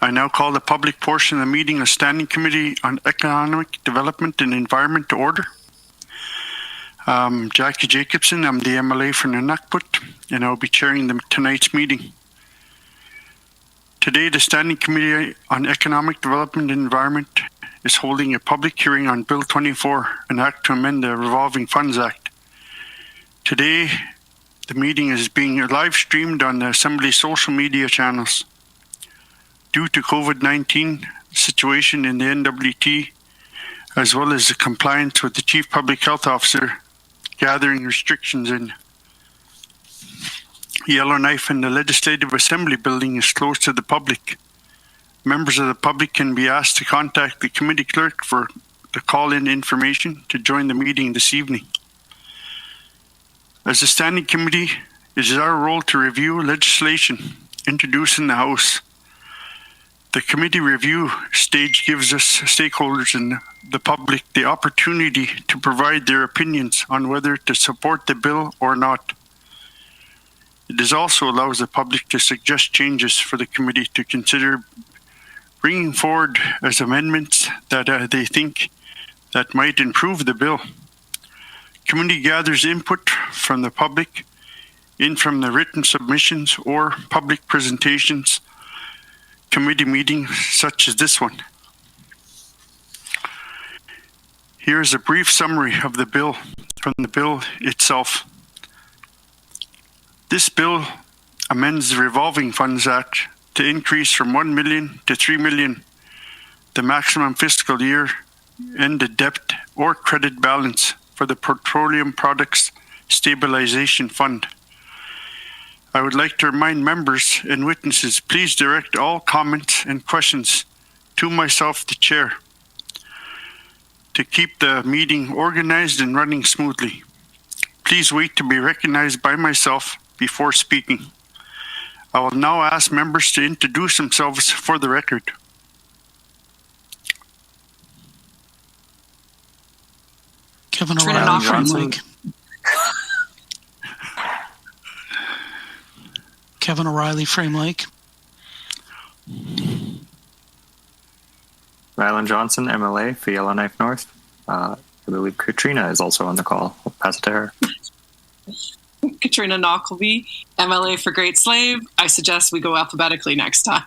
I now call the public portion of the meeting of Standing Committee on Economic Development and Environment to order. Jackie Jacobson, I'm the MLA for Nunavut, and I'll be chairing tonight's meeting. Today, the Standing Committee on Economic Development and Environment is holding a public hearing on Bill 24, an act to amend the Revolving Funds Act. Today, the meeting is being live streamed on the Assembly's social media channels. Due to COVID-19 situation in the NWT, as well as the compliance with the Chief Public Health Officer gathering restrictions in Yellowknife and the Legislative Assembly building is closed to the public. Members of the public can be asked to contact the committee clerk for the call-in information to join the meeting this evening. As a standing committee, it is our role to review legislation introduced in the House. The committee review stage gives us stakeholders and the public the opportunity to provide their opinions on whether to support the bill or not. It also allows the public to suggest changes for the committee to consider bringing forward as amendments that they think that might improve the bill. Committee gathers input from the public in from the written submissions or public presentations, committee meetings such as this one. Here is a brief summary of the bill from the bill itself. This bill amends the Revolving Funds Act to increase from 1 million to 3 million the maximum fiscal year ended debt or credit balance for the Petroleum Products Stabilization Fund. I would like to remind members and witnesses, please direct all comments and questions to myself, the chair, to keep the meeting organized and running smoothly. Please wait to be recognized by myself before speaking. I will now ask members to introduce themselves for the record. Kevin O'Reilly, frame mic. Kevin O'Reilly, frame mic. Rylan Johnson, MLA for Yellowknife North. I believe Katrina is also on the call. I'll pass it to her. Katrina Knockleby, MLA for Great Slave. I suggest we go alphabetically next time.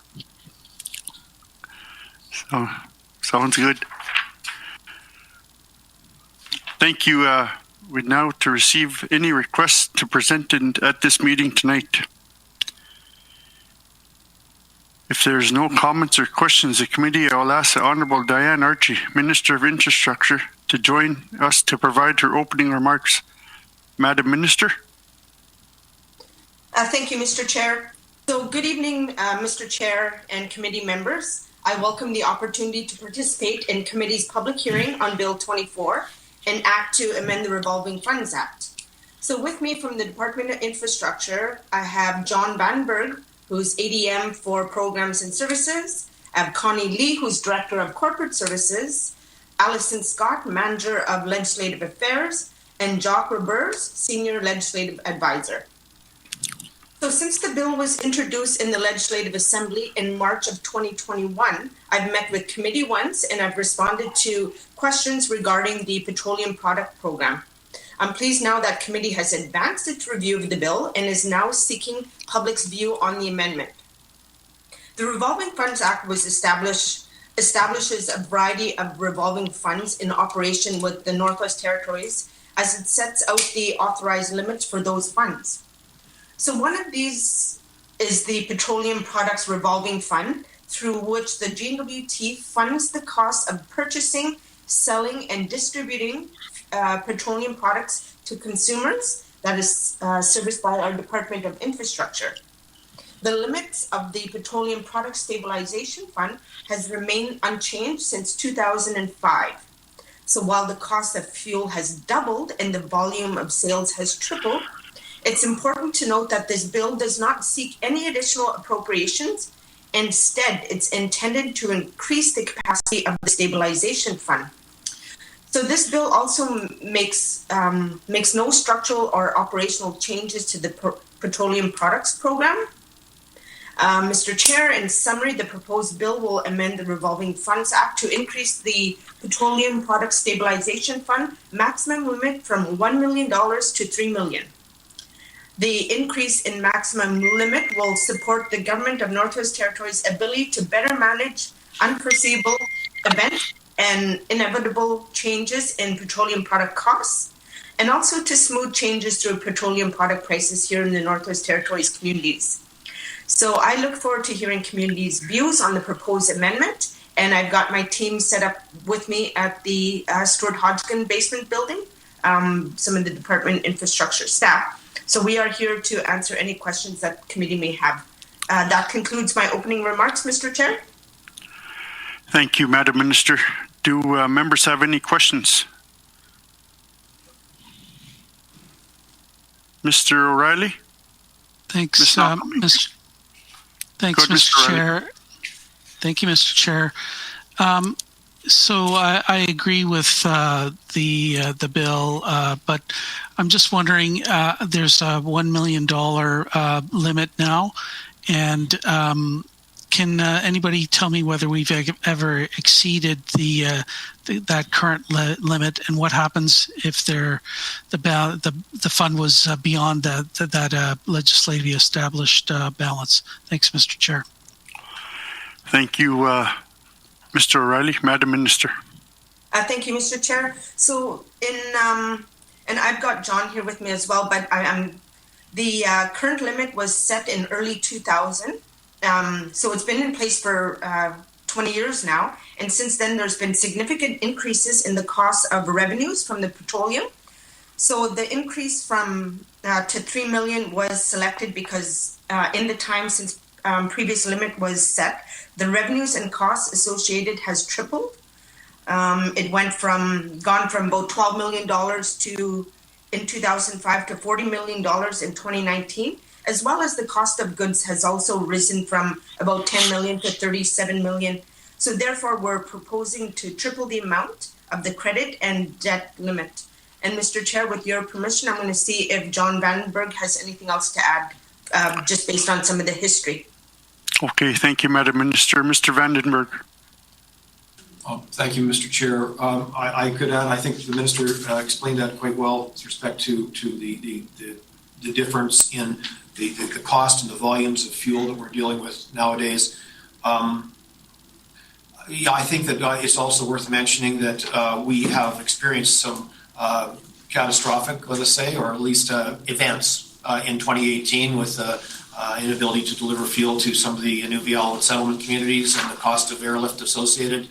So, sounds good. Thank you. We now to receive any requests to present at this meeting tonight. If there's no comments or questions of the committee, I will ask the Honourable Diane Archie, Minister of Infrastructure, to join us to provide her opening remarks. Madam Minister. Thank you, Mr. Chair. So good evening, Mr. Chair and committee members. I welcome the opportunity to participate in committee's public hearing on Bill 24, an act to amend the Revolving Funds Act. So with me from the Department of Infrastructure, I have John Vandenberg, who's ADM for Programs and Services. I have Connie Lee, who's Director of Corporate Services, Alison Scott, Manager of Legislative Affairs, and Jacques Roberts, Senior Legislative Advisor. So since the bill was introduced in the Legislative Assembly in March of 2021, I've met with committee once and I've responded to questions regarding the Petroleum Product Program. I'm pleased now that committee has advanced its review of the bill and is now seeking public's view on the amendment. The Revolving Funds Act was establishes a variety of revolving funds in operation with the Northwest Territories as it sets out the authorized limits for those funds. So one of these is the Petroleum Products Revolving Fund, through which the GWT funds the cost of purchasing, selling, and distributing petroleum products to consumers that is serviced by our Department of Infrastructure. The limits of the Petroleum Products Stabilization Fund has remained unchanged since 2005. So while the cost of fuel has doubled and the volume of sales has tripled, it's important to note that this bill does not seek any additional appropriations. Instead, it's intended to increase the capacity of the stabilization fund. So this bill also makes no structural or operational changes to the petroleum products program. Mr. Chair, in summary, the proposed bill will amend the Revolving Funds Act to increase the Petroleum Products Stabilization Fund maximum limit from $1 million to $3 million. The increase in maximum limit will support the Government of Northwest Territories' ability to better manage unforeseeable events and inevitable changes in petroleum product costs, and also to smooth changes through petroleum product prices here in the Northwest Territories communities. So I look forward to hearing communities' views on the proposed amendment, and I've got my team set up with me at the Stuart Hodgkin basement building, some of the department infrastructure staff. So we are here to answer any questions that committee may have. That concludes my opening remarks, Mr. Chair. Thank you, Madam Minister. Do members have any questions? Mr. O'Reilly? Thanks, Mr. Chair. Thank you, Mr. Chair. So I agree with the bill, but I'm just wondering, there's a $1 million limit now, and can anybody tell me whether we've ever exceeded that current limit, and what happens if the fund was beyond that legislatively established balance? Thanks, Mr. Chair. Thank you, Mr. O'Reilly. Madam Minister. Thank you, Mr. Chair. So and I've got John here with me as well, but the current limit was set in early 2000. So it's been in place for 20 years now. And since then, there's been significant increases in the cost of revenues from the petroleum. So the increase from to 3 million was selected because in the time since previous limit was set, the revenues and costs associated has tripled. It gone from about $12 million in 2005 to $40 million in 2019, as well as the cost of goods has also risen from about 10 million to 37 million. So therefore, we're proposing to triple the amount of the credit and debt limit. And Mr. Chair, with your permission, I'm going to see if John Vandenberg has anything else to add, just based on some of the history. Okay, thank you, Madam Minister. Mr. Vandenberg. Thank you, Mr. Chair. I could add, I think the Minister explained that quite well with respect to the difference in the cost and the volumes of fuel that we're dealing with nowadays. Yeah, I think that it's also worth mentioning that we have experienced some catastrophic, let us say, or at least events in 2018 with inability to deliver fuel to some of the Inuvial and settlement communities and the cost of airlift associated.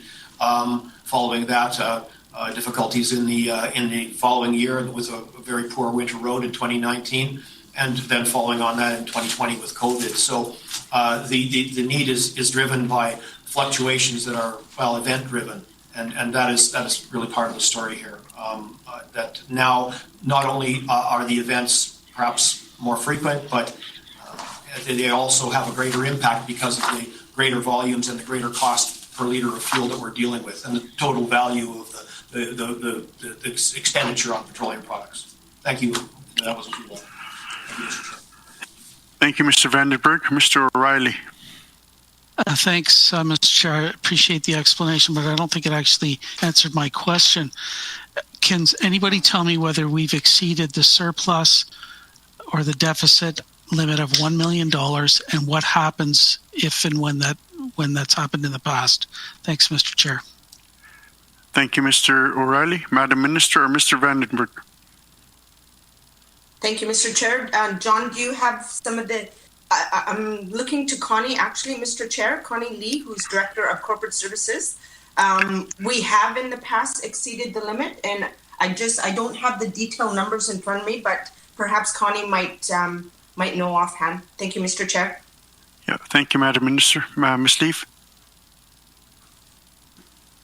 Following that, difficulties in the following year with a very poor winter road in 2019, and then following on that in 2020 with COVID. So the need is driven by fluctuations that are, well, event driven, and that is really part of the story here. That now not only are the events perhaps more frequent, but they also have a greater impact because of the greater volumes and the greater cost per liter of fuel that we're dealing with, and the total value of the expenditure on petroleum products. Thank you. That was too long. Thank you, Mr. Vandenberg. Mr. O'Reilly. Thanks, Mr. Chair. I appreciate the explanation, but I don't think it actually answered my question. Can anybody tell me whether we've exceeded the surplus or the deficit limit of $1 million, and what happens if and when that's happened in the past? Thanks, Mr. Chair. Thank you, Mr. O'Reilly. Madam Minister or Mr. Vandenberg? Thank you, Mr. Chair. John, do you have some of the... I'm looking to Connie, actually, Mr. Chair, Connie Lee, who's Director of Corporate Services. We have in the past exceeded the limit, and I don't have the detailed numbers in front of me, but perhaps Connie might know offhand. Thank you, Mr. Chair. Yeah, thank you, Madam Minister. Ms. Leaf.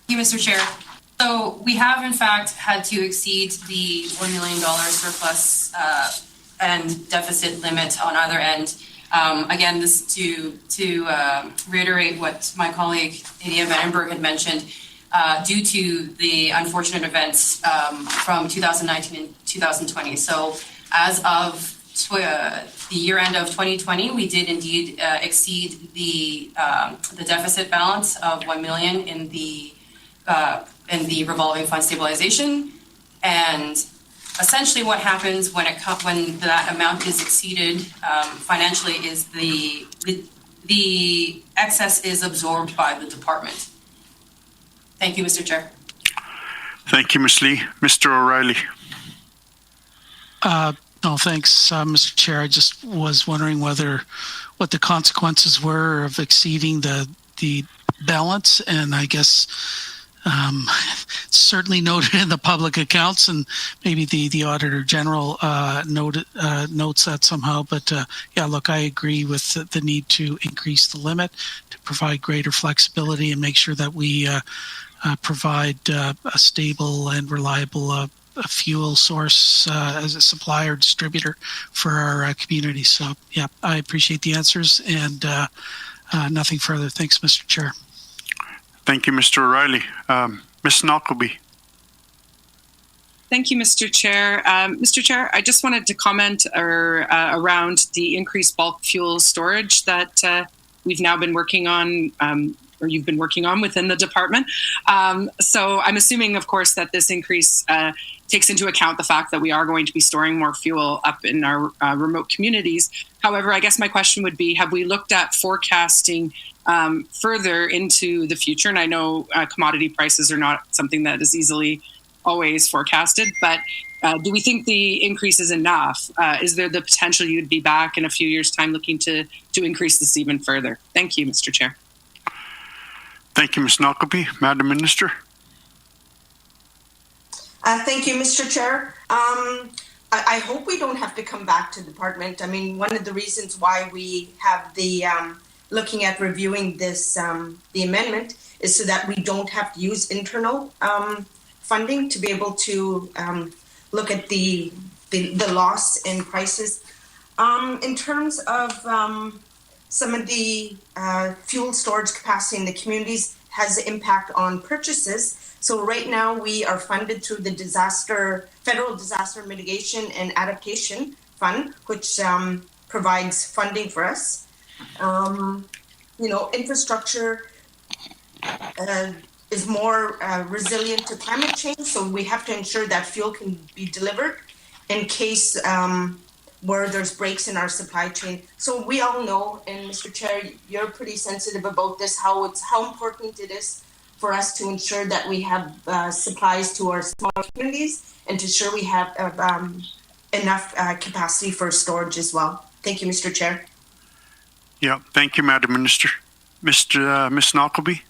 Thank you, Mr. Chair. So we have, in fact, had to exceed the $1 million surplus and deficit limit on either end. Again, this to reiterate what my colleague Nadia Vandenberg had mentioned, due to the unfortunate events from 2019 and 2020. So as of the year end of 2020, we did indeed exceed the deficit balance of 1 million in the revolving fund stabilization. And essentially, what happens when that amount is exceeded financially is the excess is absorbed by the department. Thank you, Mr. Chair. Thank you, Ms. Lee. Mr. O'Reilly. No, thanks, Mr. Chair. I just was wondering what the consequences were of exceeding the balance, and I guess certainly noted in the public accounts, and maybe the Auditor General notes that somehow. But yeah, look, I agree with the need to increase the limit to provide greater flexibility and make sure that we provide a stable and reliable fuel source as a supplier distributor for our community. So yeah, I appreciate the answers, and nothing further. Thanks, Mr. Chair. Thank you, Mr. O'Reilly. Ms. Knockleby. Thank you, Mr. Chair. Mr. Chair, I just wanted to comment around the increased bulk fuel storage that we've now been working on, or you've been working on within the department. So I'm assuming, of course, that this increase takes into account the fact that we are going to be storing more fuel up in our remote communities. However, I guess my question would be, have we looked at forecasting further into the future? And I know commodity prices are not something that is easily always forecasted, but do we think the increase is enough? Is there the potential you'd be back in a few years' time looking to increase this even further? Thank you, Mr. Chair. Thank you, Ms. Knockleby. Madam Minister. Thank you, Mr. Chair. I hope we don't have to come back to the department. I mean, one of the reasons why we have the looking at reviewing this, the amendment, is so that we don't have to use internal funding to be able to look at the loss in prices. In terms of some of the fuel storage capacity in the communities has impact on purchases. So right now we are funded through the Federal Disaster Mitigation and Adaptation Fund, which provides funding for us. Infrastructure is more resilient to climate change, so we have to ensure that fuel can be delivered in case where there's breaks in our supply chain. So we all know, and Mr. Chair, you're pretty sensitive about this, how important it is for us to ensure that we have supplies to our small communities and to ensure we have enough capacity for storage as well. Thank you, Mr. Chair. Yeah, thank you, Madam Minister. Ms. Knockleby.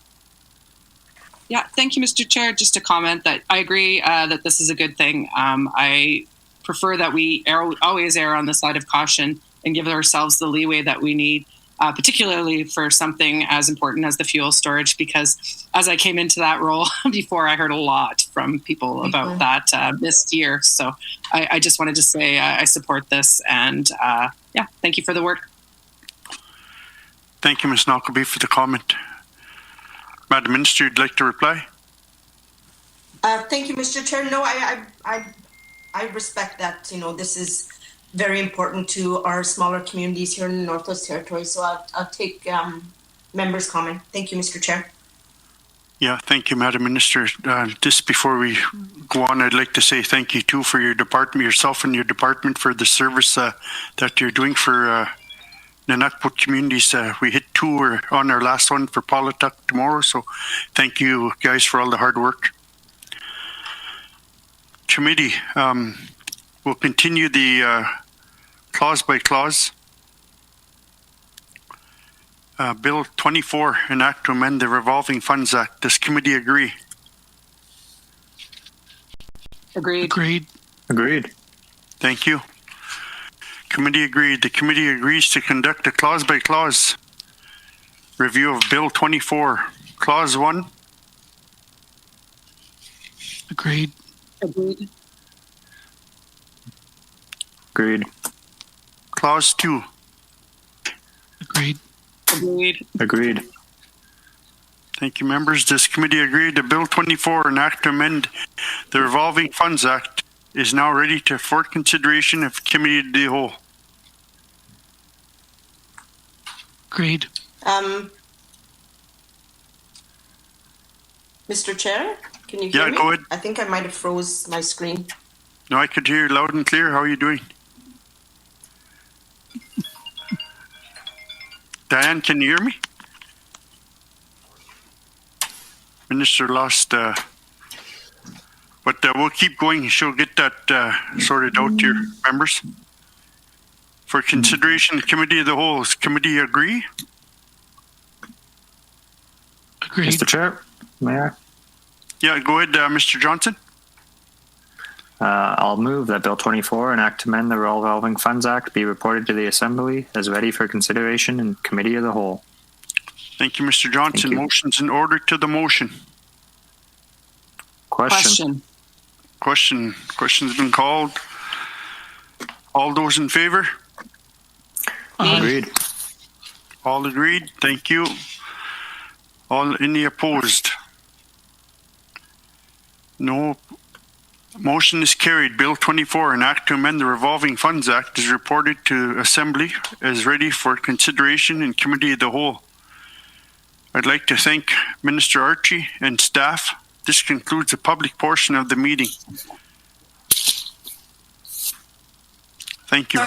Yeah, thank you, Mr. Chair. Just to comment that I agree that this is a good thing. I prefer that we always err on the side of caution and give ourselves the leeway that we need, particularly for something as important as the fuel storage, because as I came into that role before, I heard a lot from people about that missed year. So I just wanted to say I support this, and yeah, thank you for the work. Thank you, Ms. Knockleby, for the comment. Madam Minister, you'd like to reply? Thank you, Mr. Chair. No, I respect that. This is very important to our smaller communities here in the Northwest Territory. So I'll take members' comment. Thank you, Mr. Chair. Yeah, thank you, Madam Minister. Just before we go on, I'd like to say thank you too for your department, yourself and your department, for the service that you're doing for Nanakput communities. We hit 2, we're on our last one for Polituck tomorrow. So thank you guys for all the hard work. Committee, we'll continue the clause by clause. Bill 24, an act to amend the Revolving Funds Act. Does committee agree? Agreed. Thank you. Committee agreed. The committee agrees to conduct a clause by clause review of Bill 24. Clause 1. Agreed. Clause 2. Agreed. Thank you, members. This committee agreed that Bill 24, an act to amend the Revolving Funds Act, is now ready for consideration of committee of the whole. Agreed. Mr. Chair, can you hear me? Yeah, go ahead. I think I might have froze my screen. No, I could hear you loud and clear. How are you doing? Diane, can you hear me? Minister lost, but we'll keep going. She'll get that sorted out to your members. For consideration, Committee of the Whole, does committee agree? Agreed. Mr. Chair, Mayor, Yeah, go ahead, Mr. Johnson. I'll move that Bill 24, an act to amend the Revolving Funds Act, be reported to the Assembly as ready for consideration in Committee of the Whole. Thank you, Mr. Johnson. Thank you. Motion's in order to the motion. Question. Question's been called. All those in favor? Agreed. All agreed? Thank you. Any opposed? No. Motion is carried. Bill 24, an act to amend the Revolving Funds Act, is reported to Assembly as ready for consideration in Committee of the Whole. I'd like to thank Minister Archie and staff. This concludes the public portion of the meeting. Thank you.